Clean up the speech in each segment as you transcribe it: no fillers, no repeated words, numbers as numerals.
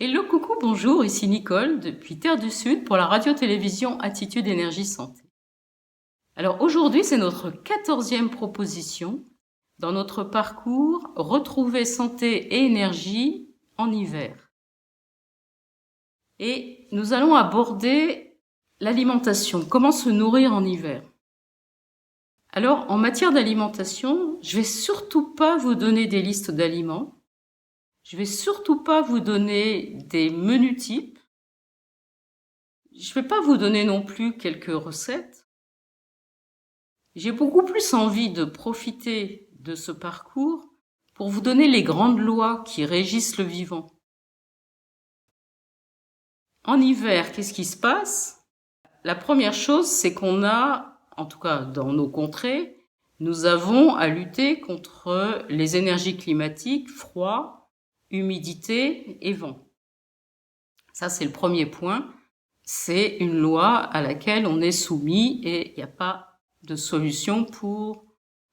Hello, coucou, bonjour, ici Nicole depuis Terre du Sud pour la radio-télévision Attitude Énergie Santé. Alors aujourd'hui, c'est notre 14e proposition dans notre parcours Retrouver santé et énergie en hiver. Et nous allons aborder l'alimentation, comment se nourrir en hiver. Alors en matière d'alimentation, je vais surtout pas vous donner des listes d'aliments. Je vais surtout pas vous donner des menus types. Je vais pas vous donner non plus quelques recettes. J'ai beaucoup plus envie de profiter de ce parcours pour vous donner les grandes lois qui régissent le vivant. En hiver, qu'est-ce qui se passe? La première chose, c'est qu'on a, en tout cas dans nos contrées, nous avons à lutter contre les énergies climatiques, froid, humidité et vent. Ça, c'est le premier point. C'est une loi à laquelle on est soumis et il n'y a pas de solution pour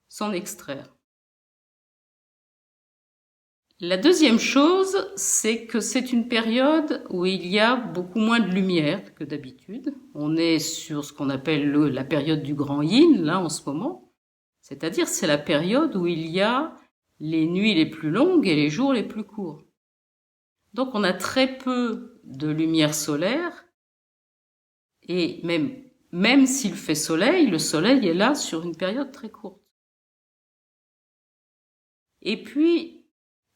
s'en extraire. La deuxième chose, c'est que c'est une période où il y a beaucoup moins de lumière que d'habitude. On est sur ce qu'on appelle la période du grand yin, là, en ce moment. C'est-à-dire, c'est la période où il y a les nuits les plus longues et les jours les plus courts. Donc, on a très peu de lumière solaire et même s'il fait soleil, le soleil est là sur une période très courte. Et puis,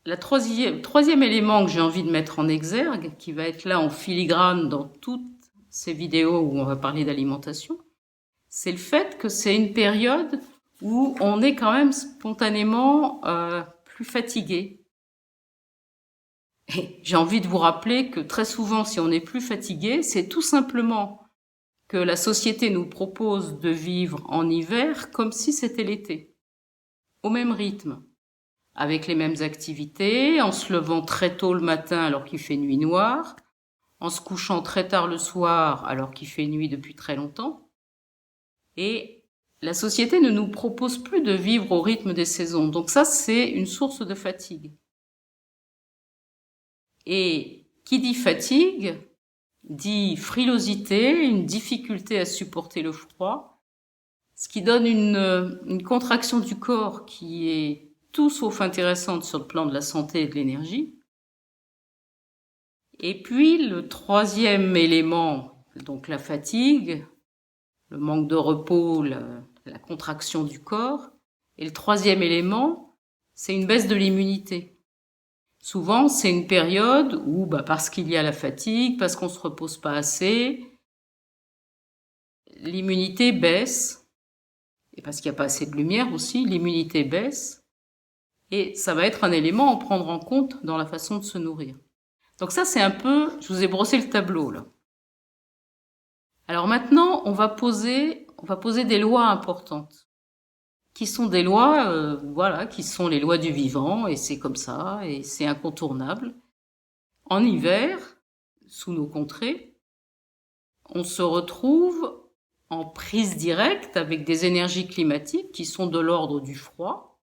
le troisième élément que j'ai envie de mettre en exergue, qui va être là en filigrane dans toutes ces vidéos où on va parler d'alimentation, c'est le fait que c'est une période où on est quand même spontanément plus fatigué. Et j'ai envie de vous rappeler que très souvent, si on est plus fatigué, c'est tout simplement que la société nous propose de vivre en hiver comme si c'était l'été, au même rythme, avec les mêmes activités, en se levant très tôt le matin alors qu'il fait nuit noire, en se couchant très tard le soir alors qu'il fait nuit depuis très longtemps. Et la société ne nous propose plus de vivre au rythme des saisons. Donc ça, c'est une source de fatigue. Et qui dit fatigue, dit frilosité, une difficulté à supporter le froid, ce qui donne une contraction du corps qui est tout sauf intéressante sur le plan de la santé et de l'énergie. Et puis le troisième élément, donc la fatigue, le manque de repos, la contraction du corps. Et le troisième élément, c'est une baisse de l'immunité. Souvent, c'est une période où, parce qu'il y a la fatigue, parce qu'on se repose pas assez, l'immunité baisse. Et parce qu'il n'y a pas assez de lumière aussi, l'immunité baisse. Et ça va être un élément à prendre en compte dans la façon de se nourrir. Donc ça, c'est un peu, je vous ai brossé le tableau, là. Alors maintenant, on va poser des lois importantes, qui sont des lois, qui sont les lois du vivant, et c'est comme ça, et c'est incontournable. En hiver, sous nos contrées, on se retrouve en prise directe avec des énergies climatiques qui sont de l'ordre du froid,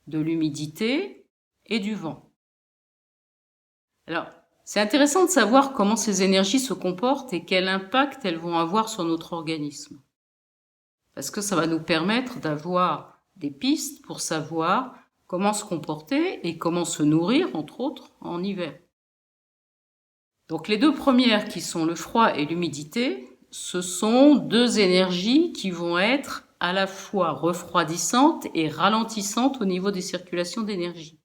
de l'humidité et du vent. Alors, c'est intéressant de savoir comment ces énergies se comportent et quel impact elles vont avoir sur notre organisme. Parce que ça va nous permettre d'avoir des pistes pour savoir comment se comporter et comment se nourrir, entre autres, en hiver. Donc les deux premières qui sont le froid et l'humidité, ce sont deux énergies qui vont être à la fois refroidissantes et ralentissantes au niveau des circulations d'énergie.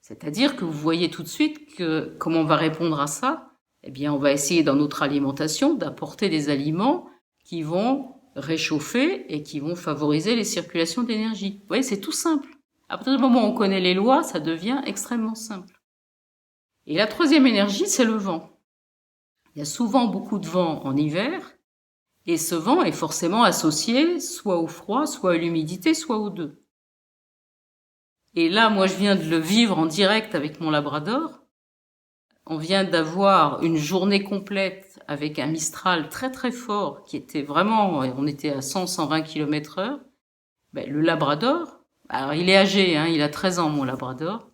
C'est-à-dire que vous voyez tout de suite que comment on va répondre à ça? Eh bien, on va essayer dans notre alimentation d'apporter des aliments qui vont réchauffer et qui vont favoriser les circulations d'énergie. Vous voyez, c'est tout simple. À partir du moment où on connaît les lois, ça devient extrêmement simple. Et la troisième énergie, c'est le vent. Il y a souvent beaucoup de vent en hiver, et ce vent est forcément associé soit au froid, soit à l'humidité, soit aux deux. Et là, moi, je viens de le vivre en direct avec mon labrador. On vient d'avoir une journée complète avec un Mistral très très fort qui était vraiment, on était à 100-120 km/h. Le labrador, alors il est âgé, il a 13 ans mon labrador.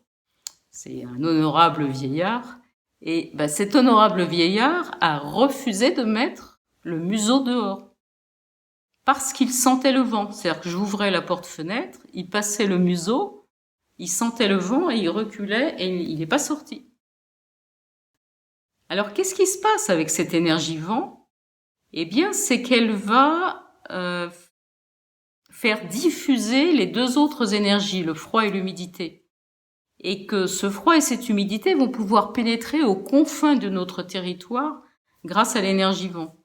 c'est un honorable vieillard, et cet honorable vieillard a refusé de mettre le museau dehors. Parce qu'il sentait le vent. C'est-à-dire que j'ouvrais la porte-fenêtre, il passait le museau, il sentait le vent et il reculait et il n'est pas sorti. Alors, qu'est-ce qui se passe avec cette énergie vent? Eh bien, c'est qu'elle va faire diffuser les deux autres énergies, le froid et l'humidité. Et que ce froid et cette humidité vont pouvoir pénétrer aux confins de notre territoire grâce à l'énergie vent.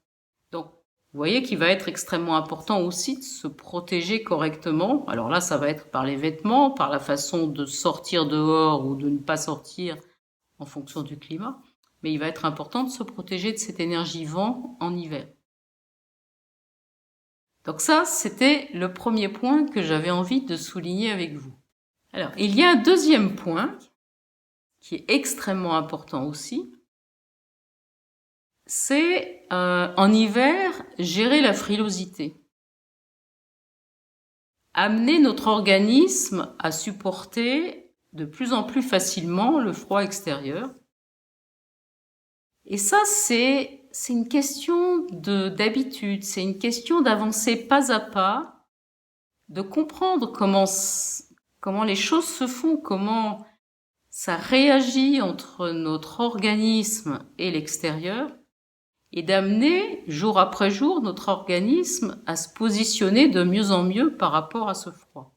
Donc, vous voyez qu'il va être extrêmement important aussi de se protéger correctement. Alors là, ça va être par les vêtements, par la façon de sortir dehors ou de ne pas sortir en fonction du climat. Mais il va être important de se protéger de cette énergie vent en hiver. Donc ça, c'était le premier point que j'avais envie de souligner avec vous. Alors, il y a un deuxième point qui est extrêmement important aussi. C'est en hiver, gérer la frilosité. Amener notre organisme à supporter de plus en plus facilement le froid extérieur. Et ça, c'est une question d'habitude, c'est une question d'avancer pas à pas, de comprendre comment les choses se font, comment ça réagit entre notre organisme et l'extérieur, et d'amener jour après jour notre organisme à se positionner de mieux en mieux par rapport à ce froid.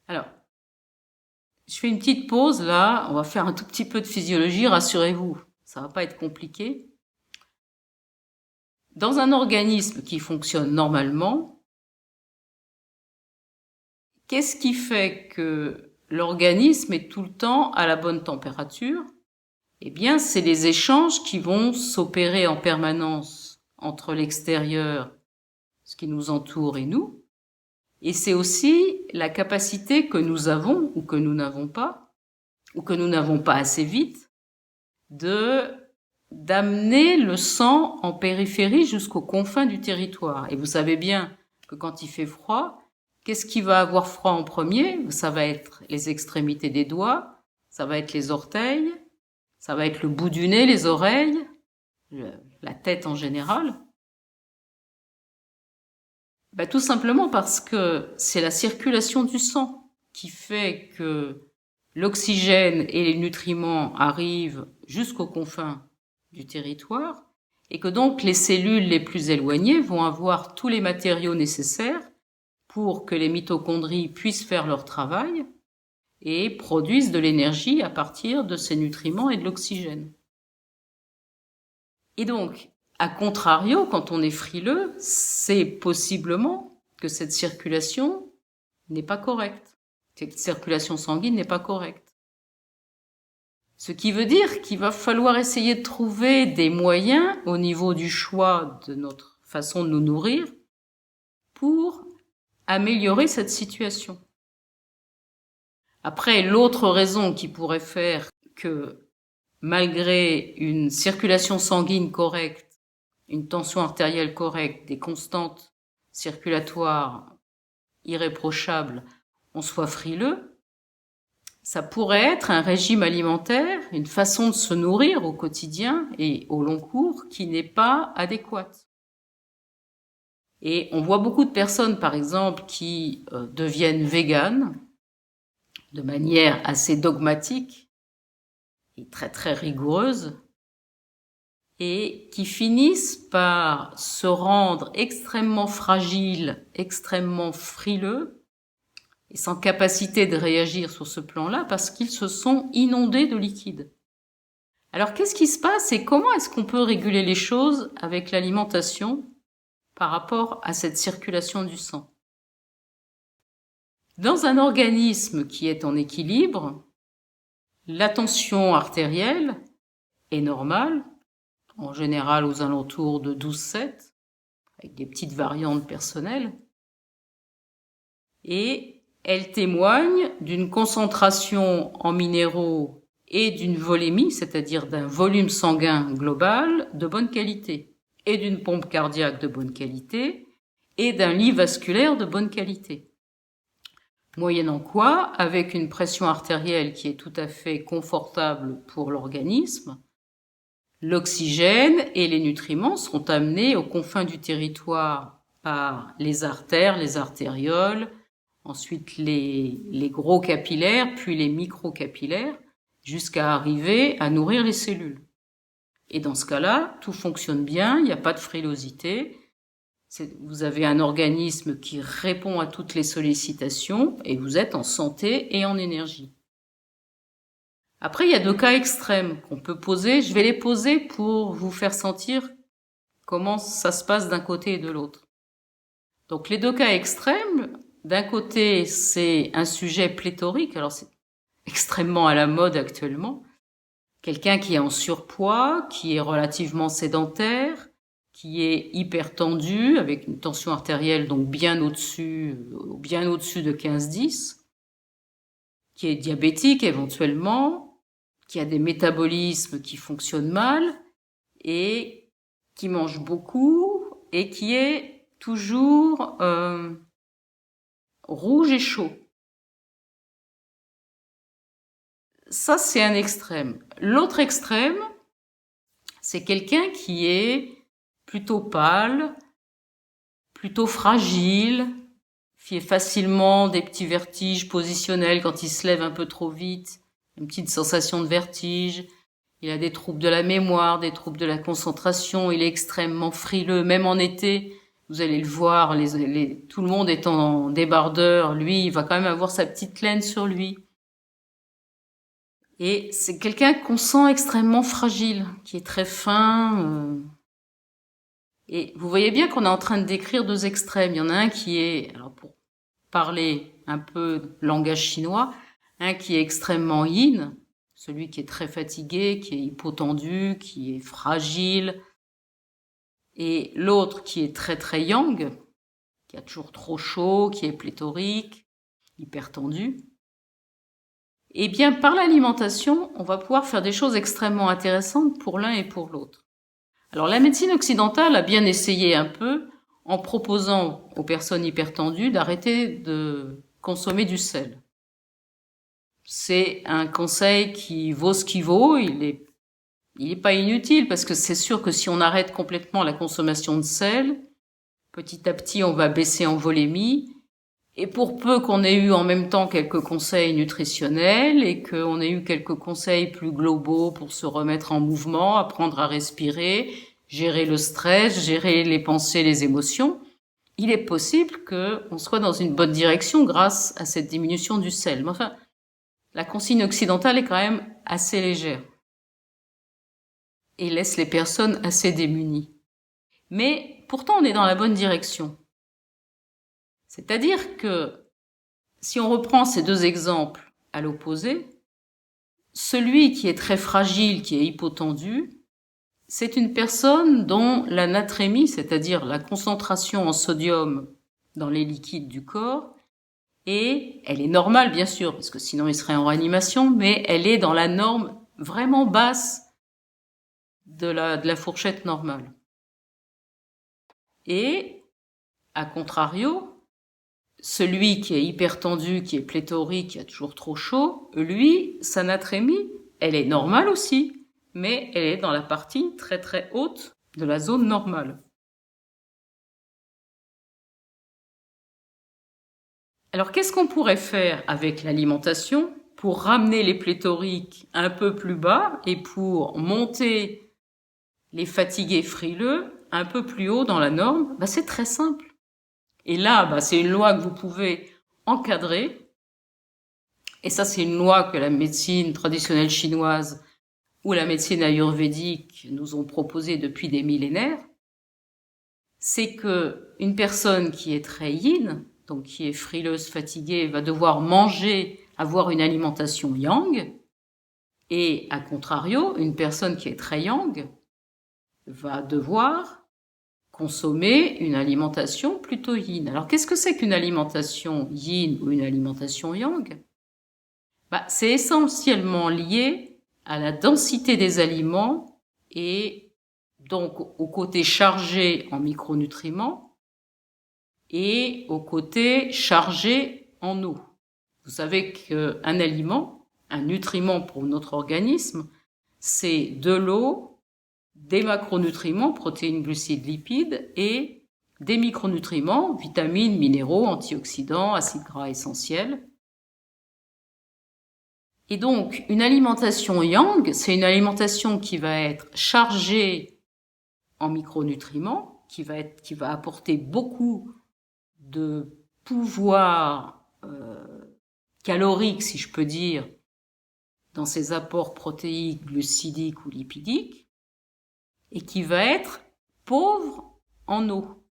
Alors, je fais une petite pause là, on va faire un tout petit peu de physiologie, rassurez-vous, ça va pas être compliqué. Dans un organisme qui fonctionne normalement, qu'est-ce qui fait que l'organisme est tout le temps à la bonne température? Eh bien, c'est les échanges qui vont s'opérer en permanence entre l'extérieur, ce qui nous entoure et nous. Et c'est aussi la capacité que nous avons, ou que nous n'avons pas, ou que nous n'avons pas assez vite, d'amener le sang en périphérie jusqu'aux confins du territoire. Et vous savez bien que quand il fait froid, qu'est-ce qui va avoir froid en premier? Ça va être les extrémités des doigts, ça va être les orteils, ça va être le bout du nez, les oreilles, la tête en général. Tout simplement parce que c'est la circulation du sang qui fait que l'oxygène et les nutriments arrivent jusqu'aux confins du territoire et que donc les cellules les plus éloignées vont avoir tous les matériaux nécessaires pour que les mitochondries puissent faire leur travail et produisent de l'énergie à partir de ces nutriments et de l'oxygène. Et donc, à contrario, quand on est frileux, c'est possiblement que cette circulation n'est pas correcte. Cette circulation sanguine n'est pas correcte. Ce qui veut dire qu'il va falloir essayer de trouver des moyens au niveau du choix de notre façon de nous nourrir pour améliorer cette situation. Après, l'autre raison qui pourrait faire que malgré une circulation sanguine correcte, une tension artérielle correcte, des constantes circulatoires irréprochables, on soit frileux, ça pourrait être un régime alimentaire, une façon de se nourrir au quotidien et au long cours qui n'est pas adéquate. Et on voit beaucoup de personnes, par exemple, qui deviennent véganes de manière assez dogmatique et très très rigoureuse, et qui finissent par se rendre extrêmement fragiles, extrêmement frileux, et sans capacité de réagir sur ce plan-là, parce qu'ils se sont inondés de liquide. Alors qu'est-ce qui se passe et comment est-ce qu'on peut réguler les choses avec l'alimentation par rapport à cette circulation du sang? Dans un organisme qui est en équilibre, la tension artérielle est normale, en général aux alentours de 12,7, avec des petites variantes personnelles, et elle témoigne d'une concentration en minéraux et d'une volémie, c'est-à-dire d'un volume sanguin global de bonne qualité, et d'une pompe cardiaque de bonne qualité, et d'un lit vasculaire de bonne qualité. Moyennant quoi, avec une pression artérielle qui est tout à fait confortable pour l'organisme, l'oxygène et les nutriments sont amenés aux confins du territoire par les artères, les artérioles, ensuite les gros capillaires, puis les microcapillaires, jusqu'à arriver à nourrir les cellules. Et dans ce cas-là, tout fonctionne bien, il n'y a pas de frilosité. Vous avez un organisme qui répond à toutes les sollicitations et vous êtes en santé et en énergie. Après, il y a 2 cas extrêmes qu'on peut poser. Je vais les poser pour vous faire sentir comment ça se passe d'un côté et de l'autre. Donc les 2 cas extrêmes, d'un côté, c'est un sujet pléthorique, alors c'est extrêmement à la mode actuellement. Quelqu'un qui est en surpoids, qui est relativement sédentaire, qui est hypertendu, avec une tension artérielle donc bien au-dessus de 15-10, qui est diabétique éventuellement, qui a des métabolismes qui fonctionnent mal, et qui mange beaucoup, et qui est toujours rouge et chaud. Ça, c'est un extrême. L'autre extrême, c'est quelqu'un qui est plutôt pâle, plutôt fragile, fait facilement des petits vertiges positionnels quand il se lève un peu trop vite, une petite sensation de vertige. Il a des troubles de la mémoire, des troubles de la concentration, il est extrêmement frileux, même en été. Vous allez le voir, tout le monde est en débardeur, lui, il va quand même avoir sa petite laine sur lui. Et c'est quelqu'un qu'on sent extrêmement fragile, qui est très fin. Et vous voyez bien qu'on est en train de décrire 2 extrêmes. Il y en a un qui est, alors pour parler un peu langage chinois, un qui est extrêmement yin, celui qui est très fatigué, qui est hypotendu, qui est fragile, et l'autre qui est très très yang, qui a toujours trop chaud, qui est pléthorique, hypertendu. Eh bien, par l'alimentation, on va pouvoir faire des choses extrêmement intéressantes pour l'un et pour l'autre. Alors, la médecine occidentale a bien essayé un peu en proposant aux personnes hypertendues d'arrêter de consommer du sel. C'est un conseil qui vaut ce qu'il vaut, il est pas inutile parce que c'est sûr que si on arrête complètement la consommation de sel, petit à petit on va baisser en volémie. Et pour peu qu'on ait eu en même temps quelques conseils nutritionnels et qu'on ait eu quelques conseils plus globaux pour se remettre en mouvement, apprendre à respirer, gérer le stress, gérer les pensées, les émotions, il est possible qu'on soit dans une bonne direction grâce à cette diminution du sel. Mais enfin, la consigne occidentale est quand même assez légère et laisse les personnes assez démunies. Mais pourtant, on est dans la bonne direction. C'est-à-dire que, si on reprend ces 2 exemples à l'opposé, celui qui est très fragile, qui est hypotendu, c'est une personne dont la natrémie, c'est-à-dire la concentration en sodium dans les liquides du corps, et elle est normale bien sûr, parce que sinon il serait en réanimation, mais elle est dans la norme vraiment basse de la fourchette normale. Et, à contrario, celui qui est hypertendu, qui est pléthorique, qui a toujours trop chaud, lui, sa natrémie, elle est normale aussi, mais elle est dans la partie très très haute de la zone normale. Alors qu'est-ce qu'on pourrait faire avec l'alimentation pour ramener les pléthoriques un peu plus bas et pour monter les fatigués frileux un peu plus haut dans la norme? C'est très simple. Et là, c'est une loi que vous pouvez encadrer. Et ça, c'est une loi que la médecine traditionnelle chinoise ou la médecine ayurvédique nous ont proposée depuis des millénaires. C'est que une personne qui est très yin, donc qui est frileuse, fatiguée, va devoir manger, avoir une alimentation yang. Et à contrario, une personne qui est très yang va devoir consommer une alimentation plutôt yin. Alors, qu'est-ce que c'est qu'une alimentation yin ou une alimentation yang? C'est essentiellement lié à la densité des aliments et donc au côté chargé en micronutriments et au côté chargé en eau. Vous savez qu'un aliment, un nutriment pour notre organisme, c'est de l'eau, des macronutriments, protéines, glucides, lipides, et des micronutriments, vitamines, minéraux, antioxydants, acides gras essentiels. Et donc, une alimentation yang, c'est une alimentation qui va être chargée en micronutriments, qui va apporter beaucoup de pouvoir calorique, si je peux dire, dans ses apports protéiques, glucidiques ou lipidiques, et qui va être pauvre en eau.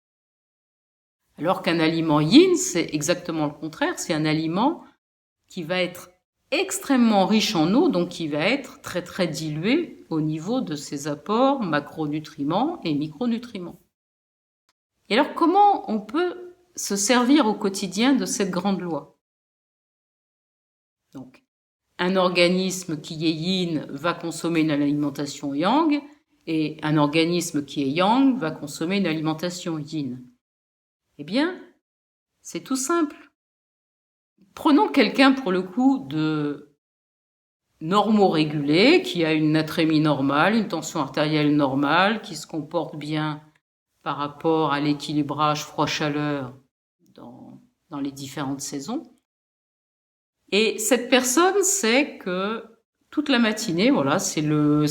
Alors qu'un aliment yin, c'est exactement le contraire, c'est un aliment qui va être extrêmement riche en eau, donc qui va être très très dilué au niveau de ses apports macronutriments et micronutriments. Et alors comment on peut se servir au quotidien de cette grande loi? Donc, un organisme qui est yin va consommer une alimentation yang, et un organisme qui est yang va consommer une alimentation yin. Eh bien, c'est tout simple. Prenons quelqu'un, pour le coup, de normorégulé, qui a une natrémie normale, une tension artérielle normale, qui se comporte bien par rapport à l'équilibrage froid-chaleur dans les différentes saisons. Et cette personne sait que toute la matinée, voilà, c'est le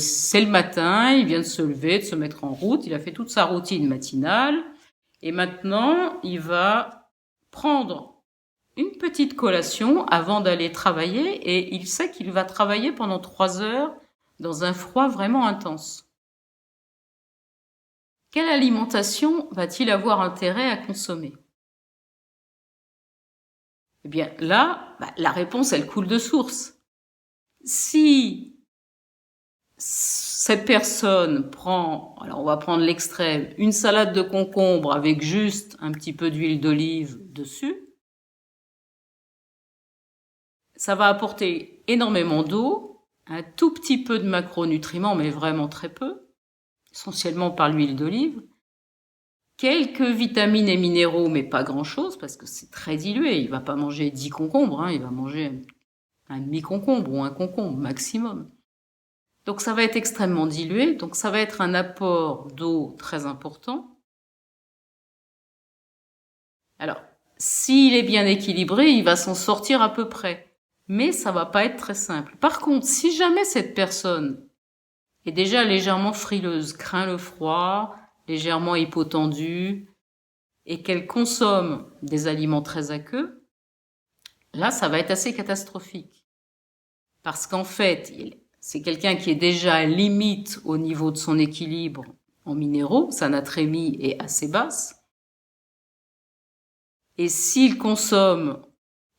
matin, il vient de se lever, de se mettre en route, il a fait toute sa routine matinale, et maintenant, il va prendre une petite collation avant d'aller travailler, et il sait qu'il va travailler pendant 3 heures dans un froid vraiment intense. Quelle alimentation va-t-il avoir intérêt à consommer? Eh bien là, la réponse, elle coule de source. Si cette personne prend, alors on va prendre l'extrême, une salade de concombre avec juste un petit peu d'huile d'olive dessus, ça va apporter énormément d'eau, un tout petit peu de macronutriments, mais vraiment très peu, essentiellement par l'huile d'olive, quelques vitamines et minéraux, mais pas grand-chose, parce que c'est très dilué. Il va pas manger 10 concombres, il va manger un demi-concombre ou un concombre maximum. Donc ça va être extrêmement dilué, donc ça va être un apport d'eau très important. Alors, s'il est bien équilibré, il va s'en sortir à peu près. Mais ça va pas être très simple. Par contre, si jamais cette personne est déjà légèrement frileuse, craint le froid, légèrement hypotendue, et qu'elle consomme des aliments très aqueux, là, ça va être assez catastrophique. Parce qu'en fait, c'est quelqu'un qui est déjà limite au niveau de son équilibre en minéraux, sa natrémie est assez basse. Et s'il consomme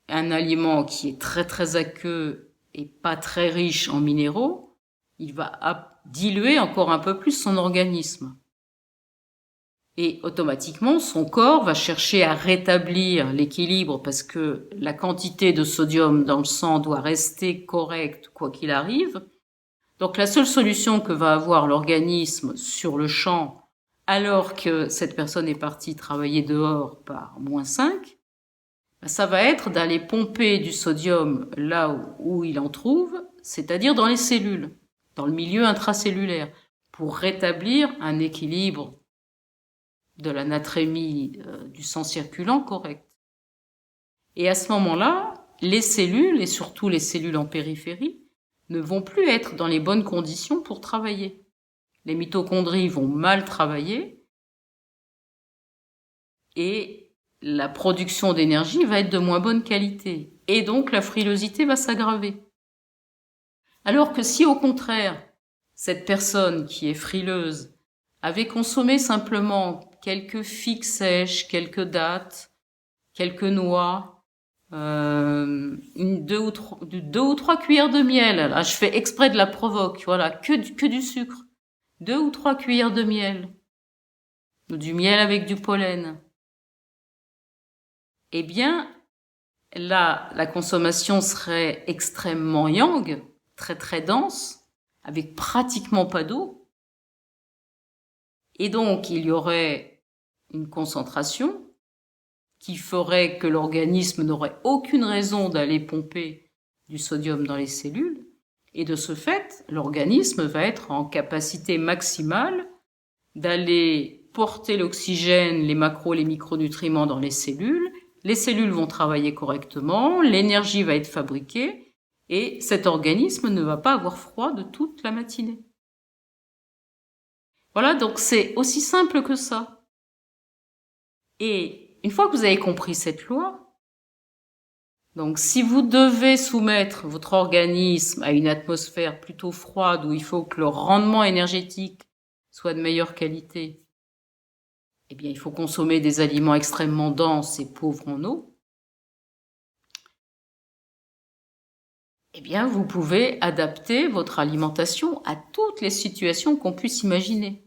un aliment qui est très très aqueux et pas très riche en minéraux, il va diluer encore un peu plus son organisme. Et automatiquement, son corps va chercher à rétablir l'équilibre parce que la quantité de sodium dans le sang doit rester correcte quoi qu'il arrive. Donc la seule solution que va avoir l'organisme sur le champ, alors que cette personne est partie travailler dehors par -5, ça va être d'aller pomper du sodium là où il en trouve, c'est-à-dire dans les cellules, dans le milieu intracellulaire, pour rétablir un équilibre de la natrémie du sang circulant correct. Et à ce moment-là, les cellules, et surtout les cellules en périphérie, ne vont plus être dans les bonnes conditions pour travailler. Les mitochondries vont mal travailler et la production d'énergie va être de moins bonne qualité. Et donc la frilosité va s'aggraver. Alors que si au contraire, cette personne qui est frileuse avait consommé simplement quelques figues sèches, quelques dattes, quelques noix, 2 ou 3 cuillères de miel. Là, je fais exprès de la provoque, voilà, que du sucre. 2 ou 3 cuillères de miel. Ou du miel avec du pollen. Eh bien, là, la consommation serait extrêmement yang, très très dense, avec pratiquement pas d'eau. Et donc, il y aurait une concentration qui ferait que l'organisme n'aurait aucune raison d'aller pomper du sodium dans les cellules. Et de ce fait, l'organisme va être en capacité maximale d'aller porter l'oxygène, les macros, les micronutriments dans les cellules vont travailler correctement, l'énergie va être fabriquée, et cet organisme ne va pas avoir froid de toute la matinée. Voilà, donc c'est aussi simple que ça. Et une fois que vous avez compris cette loi, donc si vous devez soumettre votre organisme à une atmosphère plutôt froide où il faut que le rendement énergétique soit de meilleure qualité, eh bien il faut consommer des aliments extrêmement denses et pauvres en eau. Eh bien vous pouvez adapter votre alimentation à toutes les situations qu'on puisse imaginer.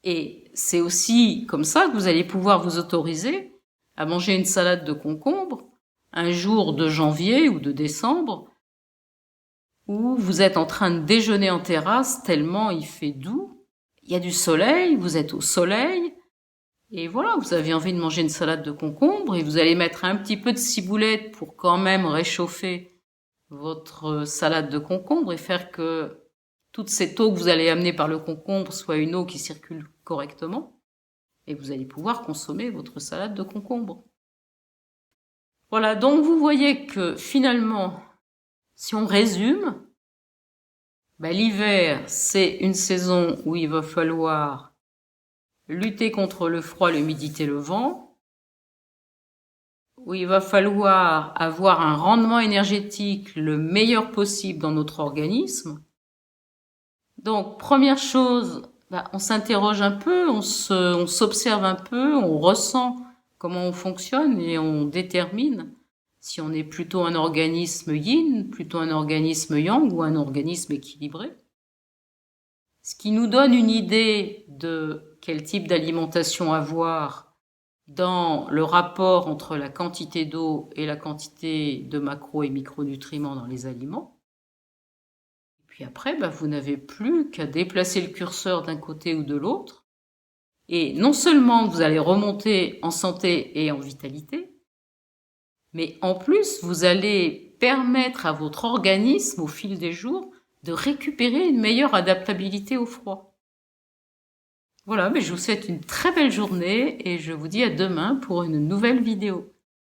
Et c'est aussi comme ça que vous allez pouvoir vous autoriser à manger une salade de concombre un jour de janvier ou de décembre où vous êtes en train de déjeuner en terrasse tellement il fait doux, il y a du soleil, vous êtes au soleil, et voilà, vous avez envie de manger une salade de concombre et vous allez mettre un petit peu de ciboulette pour quand même réchauffer votre salade de concombre et faire que toute cette eau que vous allez amener par le concombre soit une eau qui circule correctement, et vous allez pouvoir consommer votre salade de concombre. Voilà, donc vous voyez que finalement, si on résume, l'hiver, c'est une saison où il va falloir lutter contre le froid, l'humidité, le vent, où il va falloir avoir un rendement énergétique le meilleur possible dans notre organisme. Donc, première chose, on s'interroge un peu, on s'observe un peu, on ressent comment on fonctionne et on détermine si on est plutôt un organisme yin, plutôt un organisme yang ou un organisme équilibré. Ce qui nous donne une idée de quel type d'alimentation avoir dans le rapport entre la quantité d'eau et la quantité de macro et micronutriments dans les aliments. Puis après, vous n'avez plus qu'à déplacer le curseur d'un côté ou de l'autre. Et non seulement vous allez remonter en santé et en vitalité, mais en plus, vous allez permettre à votre organisme, au fil des jours, de récupérer une meilleure adaptabilité au froid. Voilà, je vous souhaite une très belle journée et je vous dis à demain pour une nouvelle vidéo.